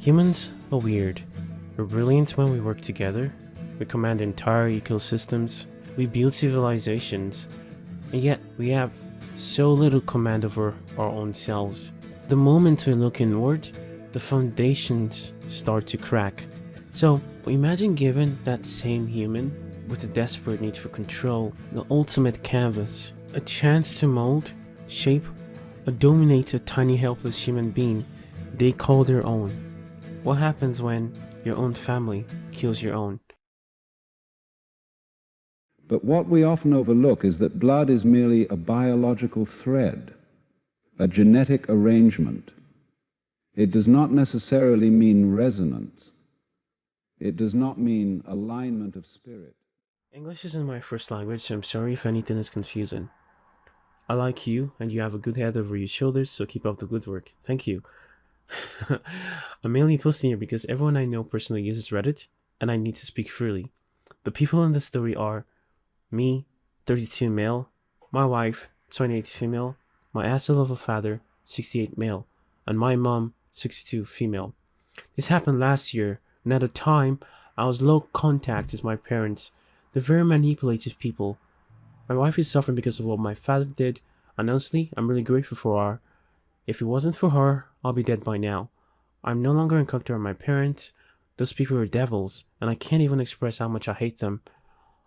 Humans are weird. We're brilliant when we work together. We command entire ecosystems. We build civilizations. And yet we have so little command over our own selves. The moment we look inward, the foundations start to crack. So imagine given that same human with a desperate need for control, the ultimate canvas, a chance to mold, shape, or dominate a tiny helpless human being they call their own. What happens when your own family kills your own? But what we often overlook is that blood is merely a biological thread, a genetic arrangement. It does not necessarily mean resonance. It does not mean alignment of spirit. English isn't my first language, so I'm sorry if anything is confusing. I like you, and you have a good head over your shoulders, so keep up the good work. Thank you. I'm mainly posting here because everyone I know personally uses Reddit, and I need to speak freely. The people in the story are me, 32 male, my wife, 28 female, my asshole of a father, 68 male, and my mom, 62 female. This happened last year, and at the time, I was low contact with my parents. They're very manipulative people. My wife is suffering because of what my father did, and honestly, I'm really grateful for her. If it wasn't for her, I'll be dead by now. I'm no longer in contact with my parents. Those people are devils, and I can't even express how much I hate them.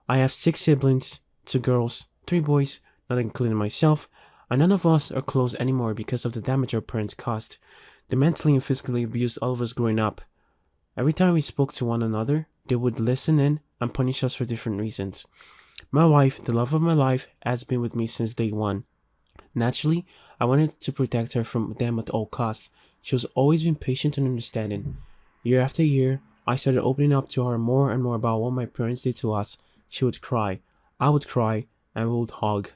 I have 6 siblings, 2 girls, 3 boys, not including myself, and none of us are close anymore because of the damage our parents caused. They mentally and physically abused all of us growing up. Every time we spoke to one another, they would listen in and punish us for different reasons. My wife, the love of my life, has been with me since day one. Naturally, I wanted to protect her from them at all costs. She has always been patient and understanding. Year after year, I started opening up to her more and more about what my parents did to us. She would cry, I would cry, and we would hug.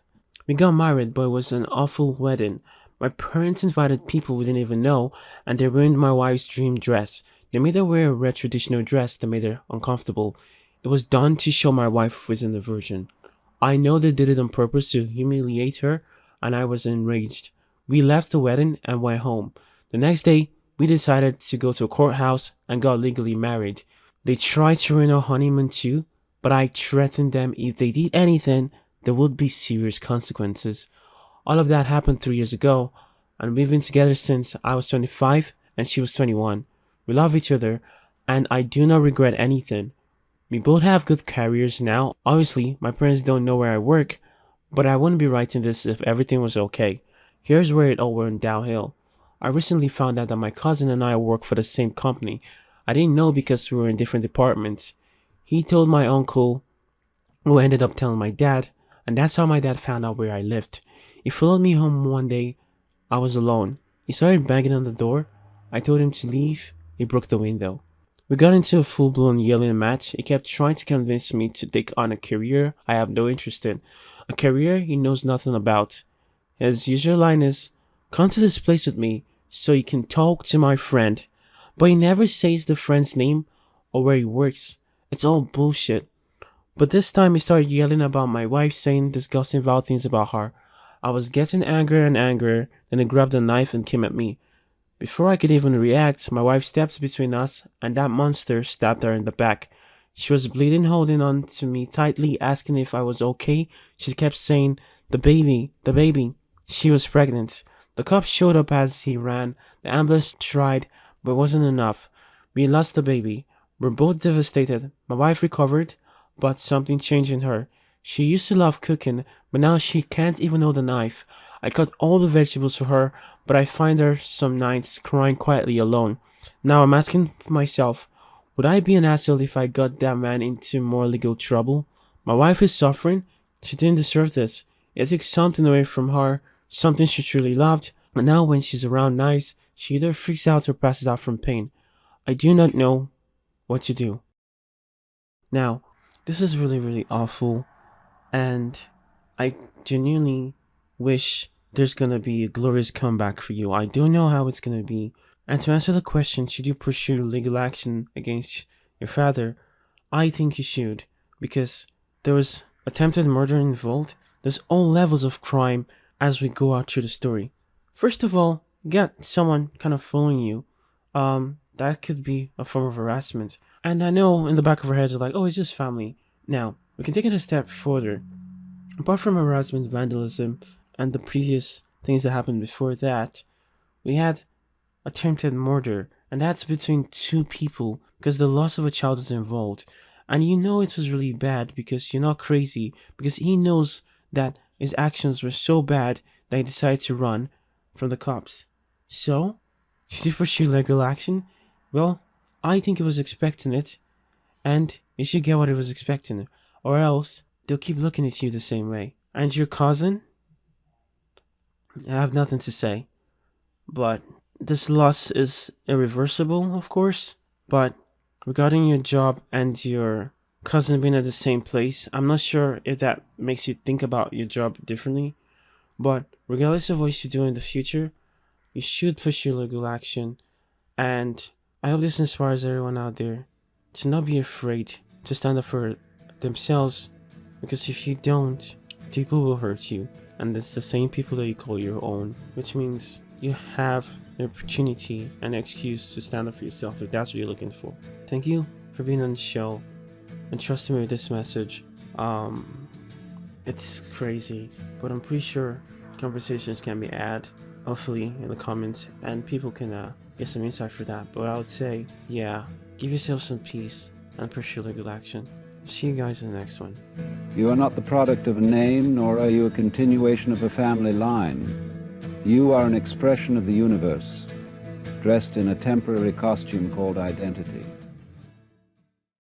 We got married, but it was an awful wedding. My parents invited people we didn't even know, and they ruined my wife's dream dress. They made her wear a red traditional dress that made her uncomfortable. It was done to show my wife wasn't a virgin. I know they did it on purpose to humiliate her, and I was enraged. We left the wedding and went home. The next day, we decided to go to a courthouse and got legally married. They tried to ruin our honeymoon too, but I threatened them if they did anything, there would be serious consequences. All of that happened 3 years ago, and we've been together since I was 25 and she was 21. We love each other, and I do not regret anything. We both have good careers now. Obviously, my parents don't know where I work, but I wouldn't be writing this if everything was okay. Here's where it all went downhill. I recently found out that my cousin and I work for the same company. I didn't know because we were in different departments. He told my uncle, who ended up telling my dad, and that's how my dad found out where I lived. He followed me home one day. I was alone. He started banging on the door. I told him to leave. He broke the window. We got into a full-blown yelling match. He kept trying to convince me to take on a career I have no interest in. A career he knows nothing about. His usual line is, come to this place with me so you can talk to my friend. But he never says the friend's name or where he works. It's all bullshit. But this time he started yelling about my wife, saying disgusting vile things about her. I was getting angrier and angrier, then he grabbed a knife and came at me. Before I could even react, my wife stepped between us and that monster stabbed her in the back. She was bleeding, holding on to me tightly, asking if I was okay. She kept saying, the baby, the baby. She was pregnant. The cops showed up as he ran. The ambulance tried, but it wasn't enough. We lost the baby. We're both devastated. My wife recovered, but something changed in her. She used to love cooking, but now she can't even hold a knife. I cut all the vegetables for her, but I find her some nights crying quietly alone. Now I'm asking myself, would I be an asshole if I got that man into more legal trouble? My wife is suffering. She didn't deserve this. It took something away from her, something she truly loved, and now when she's around knives, she either freaks out or passes out from pain. I do not know what to do. Now, this is really awful, and I genuinely wish there's gonna be a glorious comeback for you. I don't know how it's gonna be. And to answer the question, should you pursue legal action against your father? I think you should, because there was attempted murder involved. There's all levels of crime as we go out through the story. First of all, you got someone kind of following you. that could be a form of harassment. And I know in the back of our heads are like, oh, it's just family. Now, we can take it a step further. Apart from harassment, vandalism, and the previous things that happened before that, we had attempted murder, and that's between two people because the loss of a child is involved. And you know it was really bad because you're not crazy, because he knows that his actions were so bad that he decided to run from the cops. So, should he pursue legal action? Well, I think he was expecting it, and he should get what he was expecting, or else they'll keep looking at you the same way. And your cousin? I have nothing to say, but this loss is irreversible, of course, but regarding your job and your cousin being at the same place, I'm not sure if that makes you think about your job differently, but regardless of what you do in the future, you should pursue legal action, and I hope this inspires everyone out there to not be afraid to stand up for themselves, because if you don't, people will hurt you, and it's the same people that you call your own, which means you have the opportunity and excuse to stand up for yourself if that's what you're looking for. Thank you for being on the show and trusting me with this message. It's crazy, but I'm pretty sure conversations can be had, hopefully in the comments, and people can get some insight for that. But I would say, yeah, give yourself some peace and pursue legal action. See you guys in the next one. You are not the product of a name, nor are you a continuation of a family line. You are an expression of the universe, dressed in a temporary costume called identity.